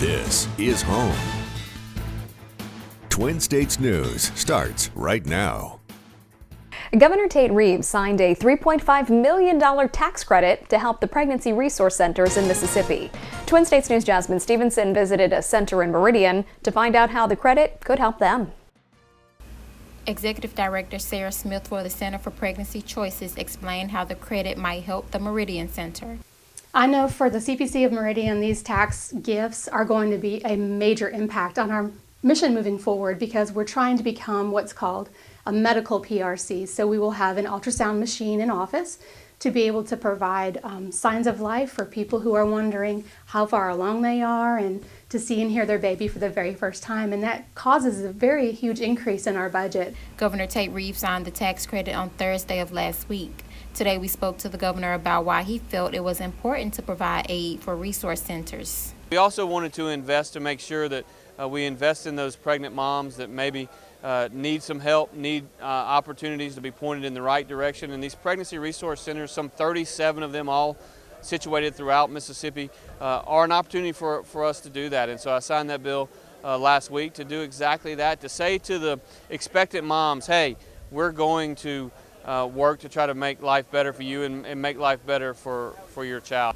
This is home. Twin States News starts right now. Governor Tate Reeves signed a $3.5 million tax credit to help the pregnancy resource centers in Mississippi. Twin States News' Jasmine Stevenson visited a center in Meridian to find out how the credit could help them. Executive Director Sarah Smith for the Center for Pregnancy Choices explained how the credit might help the Meridian Center. I know for the CPC of Meridian, these tax gifts are going to be a major impact on our mission moving forward because we're trying to become what's called a medical PRC. So we will have an ultrasound machine in office to be able to provide signs of life for people who are wondering how far along they are and to see and hear their baby for the very first time. And that causes a very huge increase in our budget. Governor Tate Reeves signed the tax credit on Thursday of last week. Today we spoke to the governor about why he felt it was important to provide aid for resource centers. We also wanted to invest to make sure that we invest in those pregnant moms that maybe need some help, need opportunities to be pointed in the right direction. And these pregnancy resource centers, some 37 of them all situated throughout Mississippi, are an opportunity for us to do that. And so I signed that bill last week to do exactly that, to say to the expectant moms, hey, we're going to work to try to make life better for you and make life better for your child.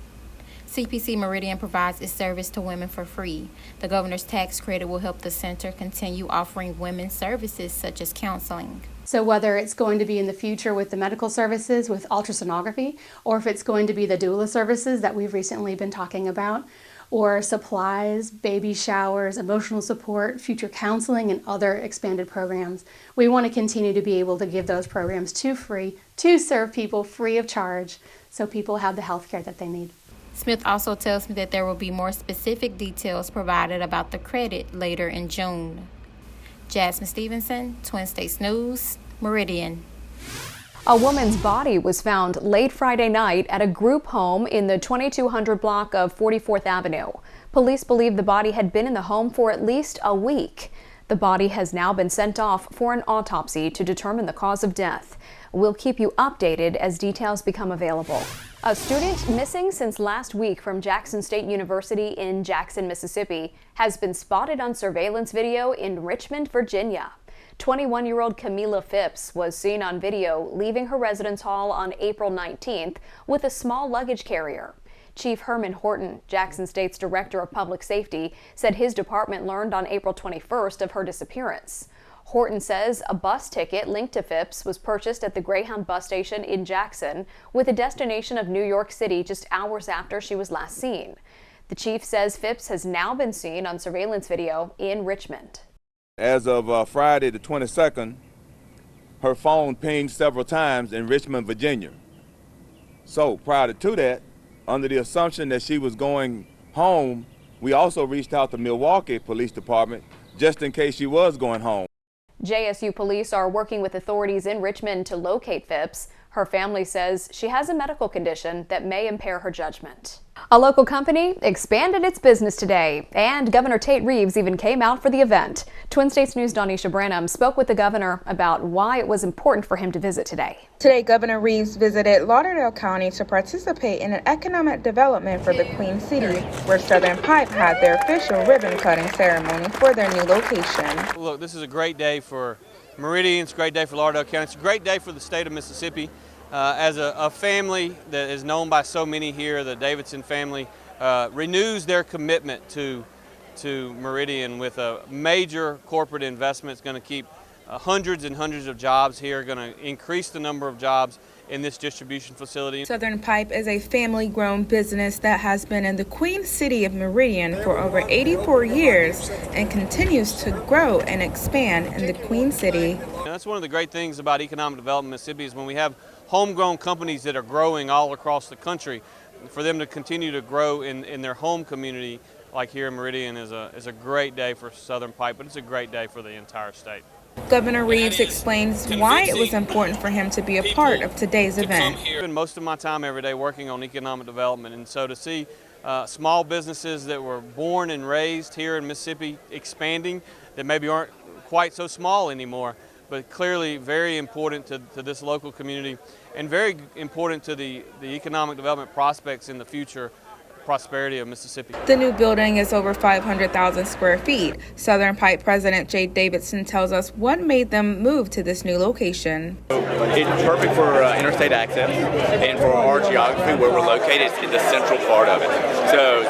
CPC Meridian provides its service to women for free. The governor's tax credit will help the center continue offering women services such as counseling. So whether it's going to be in the future with the medical services, with ultrasonography, or if it's going to be the doula services that we've recently been talking about, or supplies, baby showers, emotional support, future counseling, and other expanded programs. We want to continue to be able to give those programs to serve people free of charge so people have the health care that they need. Smith also tells me that there will be more specific details provided about the credit later in June. Jasmine Stevenson, Twin States News, Meridian. A woman's body was found late Friday night at a group home in the 2200 block of 44th Avenue. Police believe the body had been in the home for at least a week. The body has now been sent off for an autopsy to determine the cause of death. We'll keep you updated as details become available. A student missing since last week from Jackson State University in Jackson, Mississippi, has been spotted on surveillance video in Richmond, Virginia. 21-year-old Camila Phipps was seen on video leaving her residence hall on April 19th with a small luggage carrier. Chief Herman Horton, Jackson State's Director of Public Safety, said his department learned on April 21st of her disappearance. Horton says a bus ticket linked to Phipps was purchased at the Greyhound bus station in Jackson with a destination of New York City just hours after she was last seen. The chief says Phipps has now been seen on surveillance video in Richmond. As of Friday the 22nd, her phone pinged several times in Richmond, Virginia. So prior to that, under the assumption that she was going home, we also reached out to Milwaukee Police Department just in case she was going home. JSU police are working with authorities in Richmond to locate Phipps. Her family says she has a medical condition that may impair her judgment. A local company expanded its business today, and Governor Tate Reeves even came out for the event. Twin States News' Donisha Branham spoke with the governor about why it was important for him to visit today. Today, Governor Reeves visited Lauderdale County to participate in an economic development for the Queen City, where Southern Pipe had their official ribbon-cutting ceremony for their new location. Look, this is a great day for Meridian, it's a great day for Lauderdale County, it's a great day for the state of Mississippi. As a family that is known by so many here, the Davidson family renews their commitment to Meridian with a major corporate investment. It's going to keep hundreds and hundreds of jobs here, going to increase the number of jobs in this distribution facility. Southern Pipe is a family-grown business that has been in the Queen City of Meridian for over 84 years and continues to grow and expand in the Queen City. And that's one of the great things about economic development in Mississippi is when we have homegrown companies that are growing all across the country, for them to continue to grow in their home community like here in Meridian is a great day for Southern Pipe, but it's a great day for the entire state. Governor Reeves explains why it was important for him to be a part of today's event. I spend most of my time every day working on economic development, and so to see small businesses that were born and raised here in Mississippi expanding, that maybe aren't quite so small anymore, but clearly very important to this local community and very important to the economic development prospects in the future prosperity of Mississippi. The new building is over 500,000 square feet. Southern Pipe President Jay Davidson tells us what made them move to this new location. It's perfect for interstate access and for our geography where we're located. It's in the central part of it. So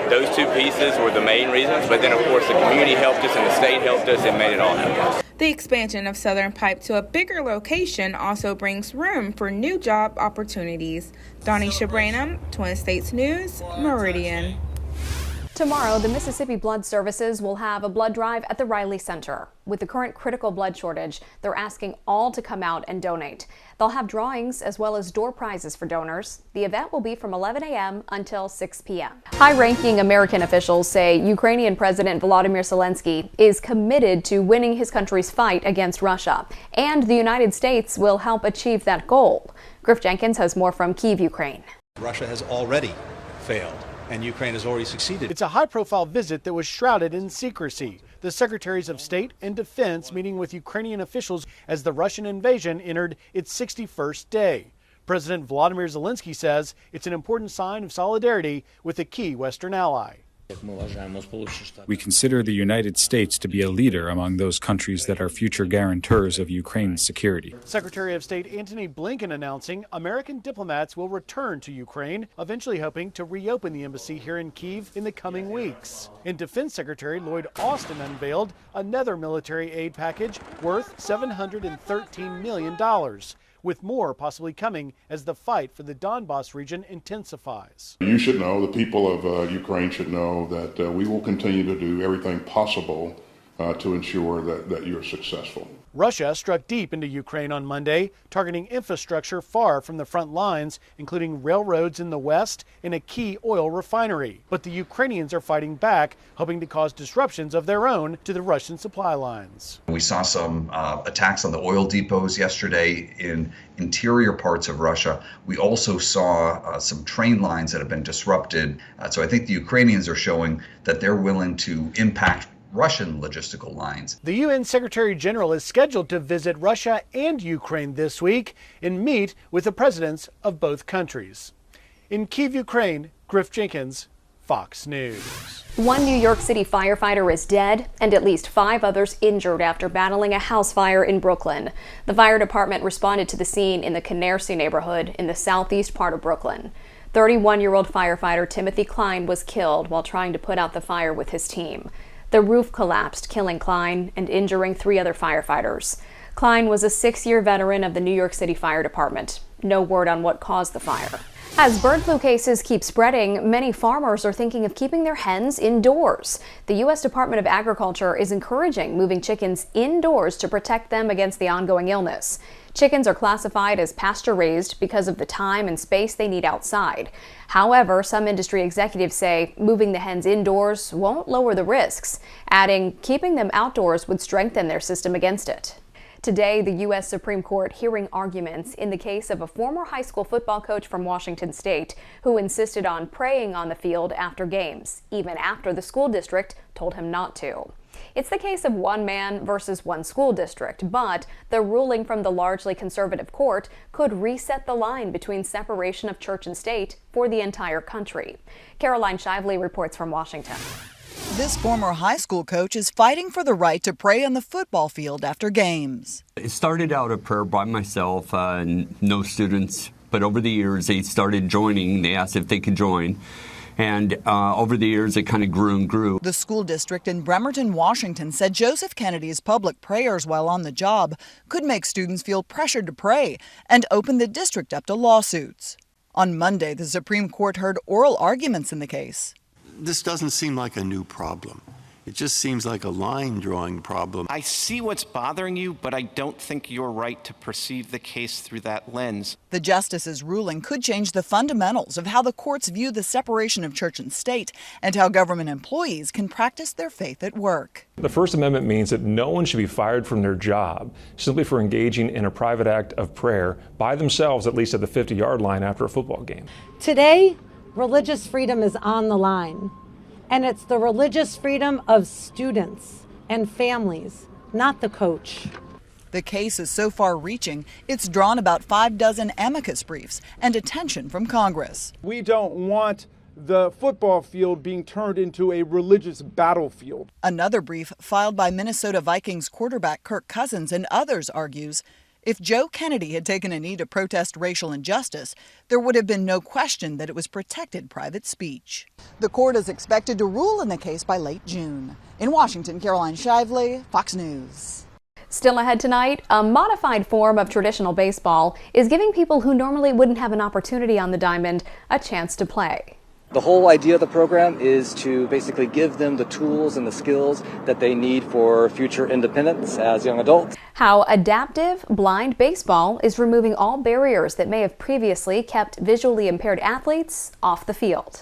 those two pieces were the main reasons, but then of course the community helped us and the state helped us and made it all happen. The expansion of Southern Pipe to a bigger location also brings room for new job opportunities. Donisha Branham, Twin States News, Meridian. Tomorrow, the Mississippi Blood Services will have a blood drive at the Riley Center. With the current critical blood shortage, they're asking all to come out and donate. They'll have drawings as well as door prizes for donors. The event will be from 11 a.m. until 6 p.m. High-ranking American officials say Ukrainian President Volodymyr Zelensky is committed to winning his country's fight against Russia, and the United States will help achieve that goal. Griff Jenkins has more from Kyiv, Ukraine. Russia has already failed, and Ukraine has already succeeded. It's a high-profile visit that was shrouded in secrecy. The Secretaries of State and Defense meeting with Ukrainian officials as the Russian invasion entered its 61st day. President Volodymyr Zelensky says it's an important sign of solidarity with a key Western ally. We consider the United States to be a leader among those countries that are future guarantors of Ukraine's security. Secretary of State Antony Blinken announcing American diplomats will return to Ukraine, eventually hoping to reopen the embassy here in Kyiv in the coming weeks. And Defense Secretary Lloyd Austin unveiled another military aid package worth $713 million. With more possibly coming as the fight for the Donbas region intensifies. You should know, the people of Ukraine should know that we will continue to do everything possible to ensure that you're successful. Russia struck deep into Ukraine on Monday, targeting infrastructure far from the front lines, including railroads in the west and a key oil refinery. But the Ukrainians are fighting back, hoping to cause disruptions of their own to the Russian supply lines. We saw some attacks on the oil depots yesterday in interior parts of Russia. We also saw some train lines that have been disrupted. So I think the Ukrainians are showing that they're willing to impact Russian logistical lines. The UN Secretary General is scheduled to visit Russia and Ukraine this week and meet with the presidents of both countries. In Kyiv, Ukraine, Griff Jenkins, Fox News. One New York City firefighter is dead and at least 5 others injured after battling a house fire in Brooklyn. The fire department responded to the scene in the Canarsie neighborhood in the southeast part of Brooklyn. 31-year-old firefighter Timothy Klein was killed while trying to put out the fire with his team. The roof collapsed, killing Klein and injuring 3 other firefighters. Klein was a 6-year veteran of the New York City Fire Department. No word on what caused the fire. As bird flu cases keep spreading, many farmers are thinking of keeping their hens indoors. The U.S. Department of Agriculture is encouraging moving chickens indoors to protect them against the ongoing illness. Chickens are classified as pasture-raised because of the time and space they need outside. However, some industry executives say moving the hens indoors won't lower the risks, adding keeping them outdoors would strengthen their system against it. Today, the U.S. Supreme Court hearing arguments in the case of a former high school football coach from Washington State who insisted on praying on the field after games, even after the school district told him not to. It's the case of one man versus one school district, but the ruling from the largely conservative court could reset the line between separation of church and state for the entire country. Caroline Shively reports from Washington. This former high school coach is fighting for the right to pray on the football field after games. It started out a prayer by myself, no students, but over the years they started joining. They asked if they could join. And over the years, it kind of grew and grew. The school district in Bremerton, Washington said Joseph Kennedy's public prayers while on the job could make students feel pressured to pray and open the district up to lawsuits. On Monday, the Supreme Court heard oral arguments in the case. This doesn't seem like a new problem. It just seems like a line-drawing problem. I see what's bothering you, but I don't think you're right to perceive the case through that lens. The justice's ruling could change the fundamentals of how the courts view the separation of church and state and how government employees can practice their faith at work. The First Amendment means that no one should be fired from their job simply for engaging in a private act of prayer by themselves, at least at the 50-yard line after a football game. Today, religious freedom is on the line. And it's the religious freedom of students and families, not the coach. The case is so far-reaching, it's drawn about 6 amicus briefs and attention from Congress. We don't want the football field being turned into a religious battlefield. Another brief filed by Minnesota Vikings quarterback Kirk Cousins and others argues if Joe Kennedy had taken a knee to protest racial injustice, there would have been no question that it was protected private speech. The court is expected to rule in the case by late June. In Washington, Caroline Shively, Fox News. Still ahead tonight, a modified form of traditional baseball is giving people who normally wouldn't have an opportunity on the diamond a chance to play. The whole idea of the program is to basically give them the tools and the skills that they need for future independence as young adults. How adaptive blind baseball is removing all barriers that may have previously kept visually impaired athletes off the field.